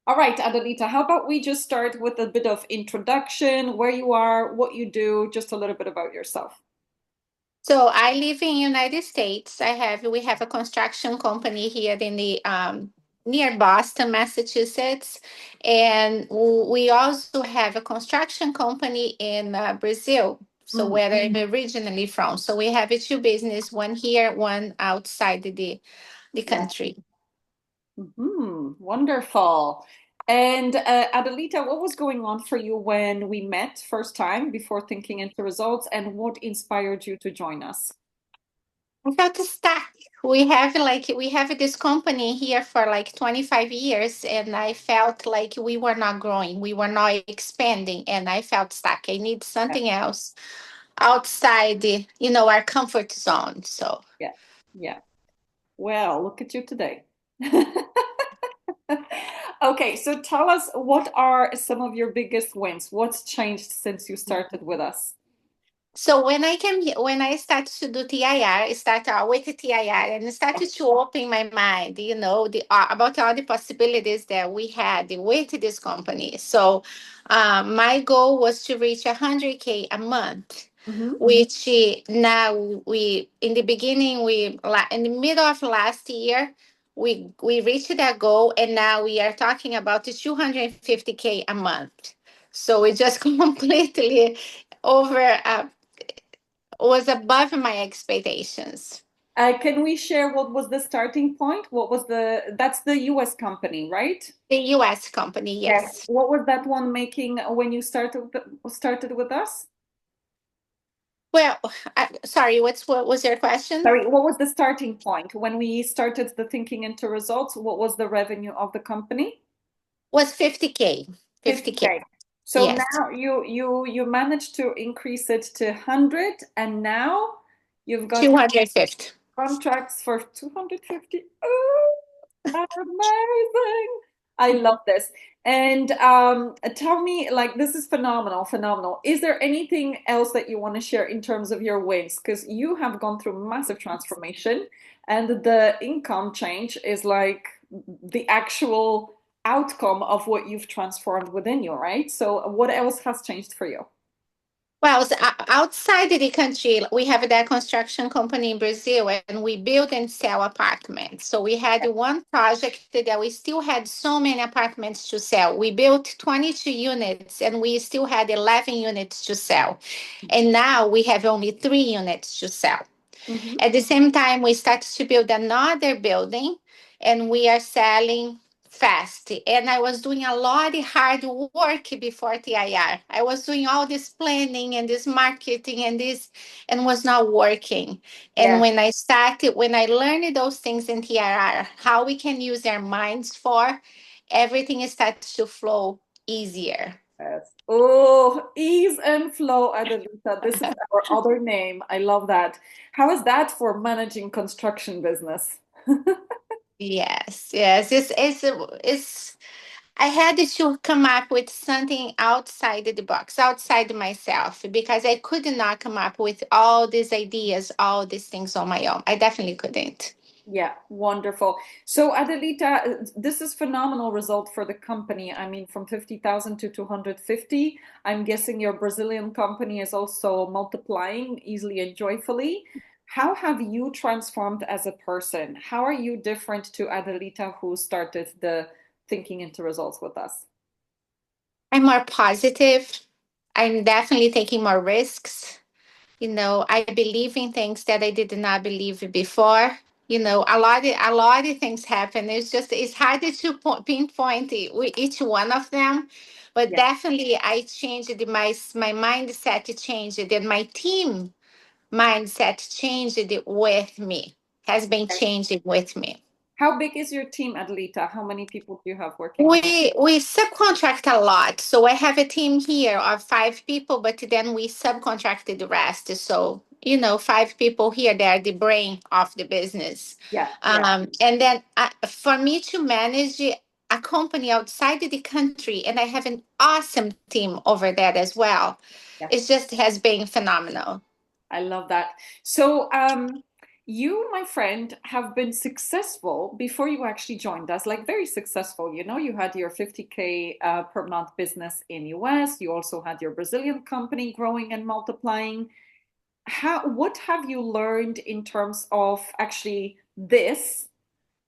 All right, Adelita, how about we just start with a bit of introduction, where you are, what you do, just a little bit about yourself. So I live in United States. We have a construction company here in the near Boston, Massachusetts, and we also have a construction company in Brazil. So Mm, where I'm originally from. So we have two business, one here, one outside the yeah. country. Wonderful. And Adelita, what was going on for you when we met first time before thinking into results, and what inspired you to join us? I felt stuck. We have this company here for like 25 years, and I felt like we were not growing, we were not expanding, and I felt stuck. I need Yeah, something else outside our comfort zone. So yeah, yeah. Well, look at you today. Okay, so tell us, what are some of your biggest wins? What's changed since you started with us? So when I came here, when I started to do TIR, started out with the TIR and started to open my mind, about all the possibilities that we had with this company. So my goal was to reach 100K a month, Hmm. which now in the beginning, in the middle of last year, we reached that goal, and now we are talking about the 250K a month. So we just completely over. Was above my expectations. Can we share what was the starting point? That's the US company, right? The US company, Yes. yes. What was that one making when you started with us? Well, sorry, what was your question? Sorry, what was the starting point when we started the thinking into results? What was the revenue of the company? Was 50K. 50K. 50K. So Yes. now you managed to increase it to 100, and now you've got 250. contracts for 250. Oh, amazing. I love this. And tell me, like, this is phenomenal, phenomenal. Is there anything else that you want to share in terms of your wins? Because you have gone through massive transformation, and the income change is like the actual outcome of what you've transformed within you, right? So, what else has changed for you? Well, outside of the country, we have that construction company in Brazil, and we build and sell apartments. So we had one project that we still had so many apartments to sell. We built 22 units, and we still had 11 units to sell. And now we have only 3 units to sell. Mhm. At the same time, we started to build another building, and we are selling fast. And I was doing a lot of hard work before TIR. I was doing all this planning and this marketing and was not working. And Yeah. when I learned those things in TIR, how we can use our minds for, everything starts to flow easier. Yes. Oh, ease and flow, Adelita. This is our other name. I love that. How is that for managing construction business? Yes, yes. It's I had to come up with something outside the box, outside myself, because I could not come up with all these ideas, all these things on my own. I definitely couldn't. Yeah, wonderful. So, Adelita, this is phenomenal result for the company. I mean, from 50,000 to 250. I'm guessing your Brazilian company is also multiplying easily and joyfully. How have you transformed as a person? How are you different to Adelita, who started the thinking into results with us? I'm more positive. I'm definitely taking more risks. I believe in things that I did not believe before. A lot of things happen. It's harder to pinpoint with each one of them, but Yeah. definitely I changed my mindset changed, and my team mindset changed with me. Has been changing with me. How big is your team, Adelita? How many people do you have working on? We subcontract a lot. So I have a team here of 5 people, but then we subcontracted the rest. So, 5 people here, they're the brain of the business. Yeah, yeah, And then for me to manage a company outside of the country, and I have an awesome team over there as well. yeah. It just has been phenomenal. I love that. So, you, my friend, have been successful before you actually joined us, like very successful. You know, you had your 50K per month business in US. You also had your Brazilian company growing and multiplying. What have you learned in terms of actually this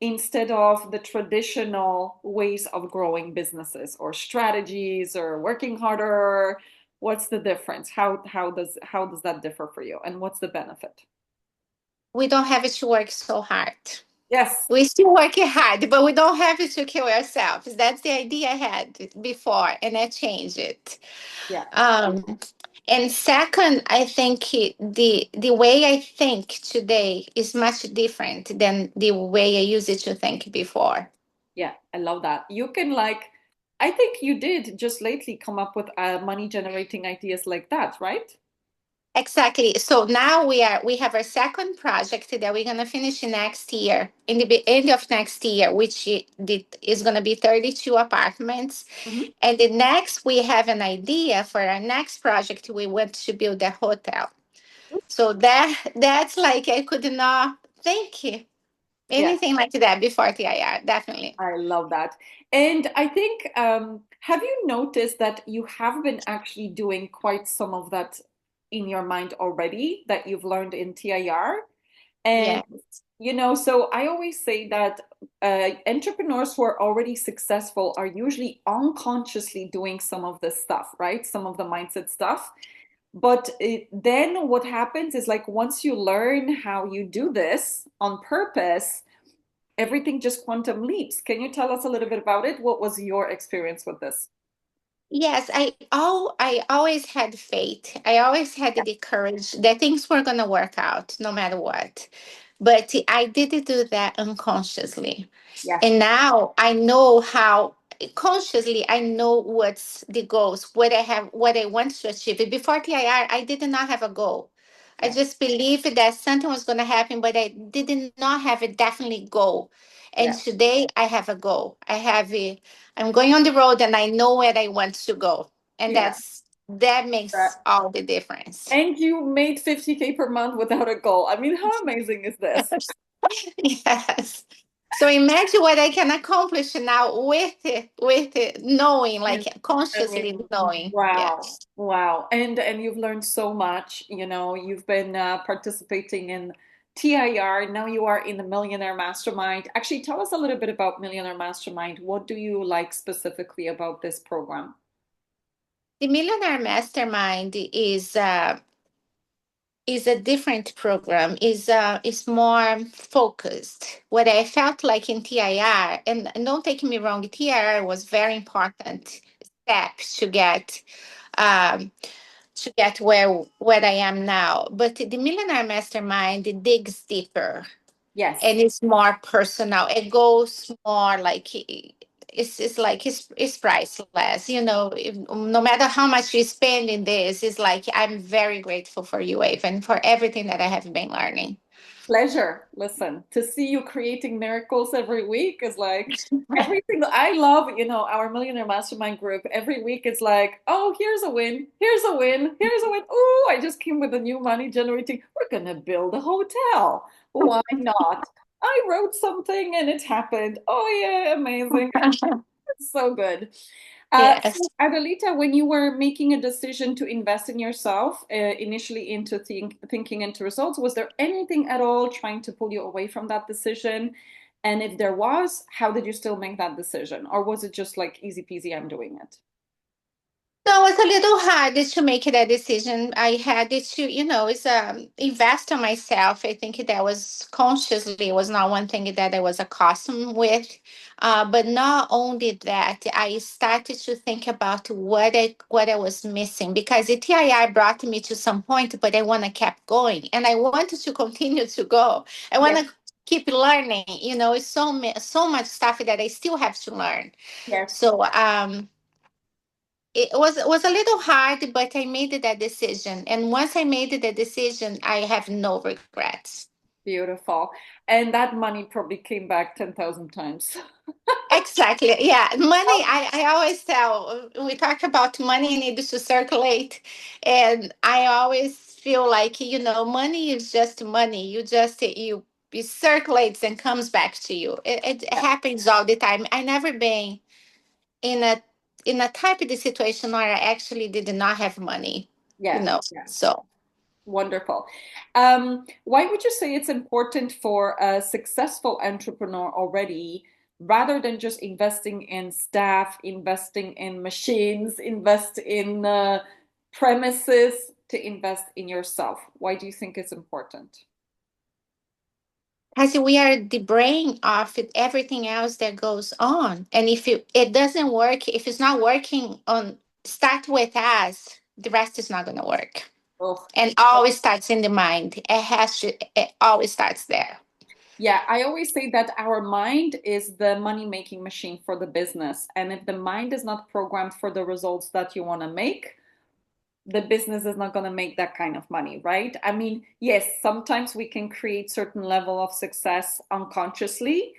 instead of the traditional ways of growing businesses or strategies or working harder? What's the difference? How does that differ for you? And what's the benefit? We don't have to work so hard. Yes. We still work hard, but we don't have to kill ourselves. That's the idea I had before, and I changed it. Yeah. Um, and second, I think the way I think today is much different than the way I used to think before. Yeah, I love that. You can I think you did just lately come up with money generating ideas like that, right? Exactly. So now we have our second project that we're gonna finish next year, in the end of next year, which is gonna be 32 apartments. Mhm. And the next, we have an idea for our next project. We want to build a hotel. So that's like I could not think Yeah, anything like that before TIR. Definitely. I love that. And I think, have you noticed that you have been actually doing quite some of that in your mind already that you've learned in TIR? And, Yeah. so I always say that entrepreneurs who are already successful are usually unconsciously doing some of this stuff, right? Some of the mindset stuff. But then what happens is like once you learn how you do this on purpose, everything just quantum leaps. Can you tell us a little bit about it? What was your experience with this? Yes, I always had faith. I always had the courage that things were gonna work out no matter what. But I didn't do that unconsciously. Yes, And now I know how consciously I know what's the goals, what I want to achieve. Before TIR, I did not have a goal. I yes, just believed that something was going to happen, but I did not have a definite goal. And yes, today I have a goal. I'm going on the road and I know where I want to go. And yeah. that makes That- all the difference. And you made 50K per month without a goal. I mean, how amazing is this? Yes. So imagine what I can accomplish now with it, knowing, And like I consciously mean, knowing. wow, Yes. wow. And you've learned so much. You've been participating in TIR. Now you are in the Millionaire Mastermind. Actually, tell us a little bit about Millionaire Mastermind. What do you like specifically about this program? The Millionaire Mastermind is a different program. Is more focused. What I felt like in TIR, and don't take me wrong, TIR was very important step um, to get where I am now. But the Millionaire Mastermind it digs deeper Yes. and it's more personal. It goes more like it's like it's priceless. No matter how much you spend in this, it's like I'm very grateful for you, Ava, for everything that I have been learning. Pleasure. Listen, to see you creating miracles every week is like everything. I love, our Millionaire Mastermind group. Every week it's like, oh, here's a win, here's a win, here's a win. Oh, I just came with a new money generating. We're gonna build a hotel. Why not? I wrote something and it happened. Oh yeah, amazing. It's so good. Yes. So Adelita, when you were making a decision to invest in yourself, initially into thinking into results, was there anything at all trying to pull you away from that decision? And if there was, how did you still make that decision? Or was it just like easy peasy, I'm doing it? No, it's a little hard to make that decision. I had to, it's invest on myself. I think that was consciously was not one thing that I was accustomed with. But not only that, I started to think about what I was missing because the TII brought me to some point, but I want to keep going and I wanted to continue to go. I want Yes, to keep learning. It's so much stuff that I still have to learn. yes, So it was a little hard, but I made that decision. And once I made the decision, I have no regrets. beautiful. And that money probably came back 10,000 times. Exactly. Yeah. Money, I always tell, we talk about money needs to circulate. And I always feel like, money is just money. It circulates and comes back to you. It Yeah. happens all the time. I never been in a type of the situation where I actually did not have money, Yeah. Yeah. So Wonderful. Why would you say it's important for a successful entrepreneur already, rather than just investing in staff, investing in machines, invest in premises, to invest in yourself? Why do you think it's important? as we are the brain of everything else that goes on. And if it doesn't work, if it's not working on start with us, the rest is not going to work. Oh, And always starts in the mind. It always starts there. yeah, I always say that our mind is the money-making machine for the business. And if the mind is not programmed for the results that you want to make, the business is not going to make that kind of money, right? I mean, yes, sometimes we can create certain level of success unconsciously,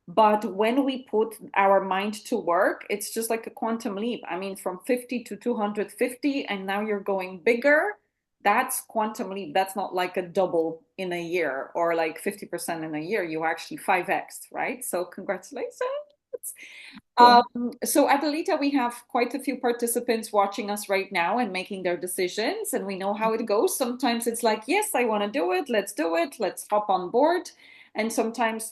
but when we put our mind to work, it's just like a quantum leap. I mean, from 50 to 250, and now you're going bigger. That's quantum leap. That's not like a double in a year or like 50% in a year. You actually 5x, right? So congratulations. Yeah. So Adelita, we have quite a few participants watching us right now and making their decisions, and we know how it goes. Sometimes it's like, yes, I want to do it, let's hop on board. And sometimes,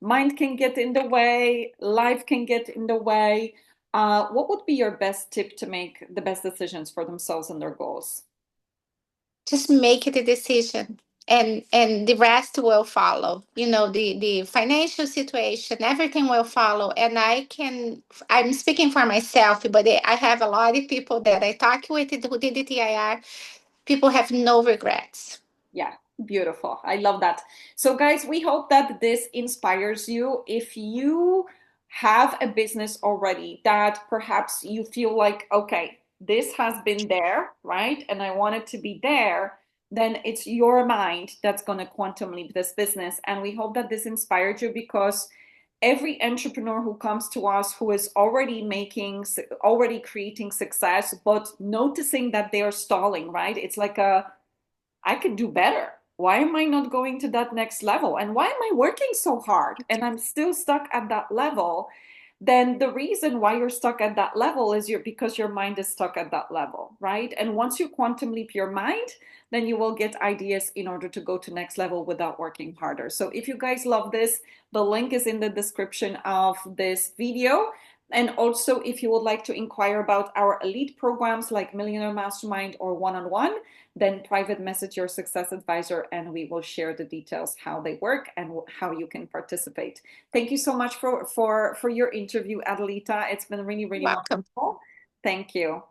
mind can get in the way, life can get in the way. What would be your best tip to make the best decisions for themselves and their goals? Just make it a decision, and the rest will follow. The financial situation, everything will follow. And I'm speaking for myself, but I have a lot of people that I talk with who did the TIR. People have no regrets. Yeah, beautiful. I love that. So, guys, we hope that this inspires you. If you have a business already that perhaps you feel like, okay, this has been there, right? And I want it to be there, then it's your mind that's going to quantum leap this business. And we hope that this inspired you, because every entrepreneur who comes to us who is already creating success, but noticing that they are stalling, right? It's like I could do better. Why am I not going to that next level? And why am I working so hard and I'm still stuck at that level? Then the reason why you're stuck at that level is because your mind is stuck at that level, right? And once you quantum leap your mind, then you will get ideas in order to go to next level without working harder. So if you guys love this, the link is in the description of this video. And also, if you would like to inquire about our elite programs like Millionaire Mastermind or one-on-one, then private message your success advisor and we will share the details how they work and how you can participate. Thank you so much for your interview, Adelita. It's been really, really Welcome. wonderful. Thank you.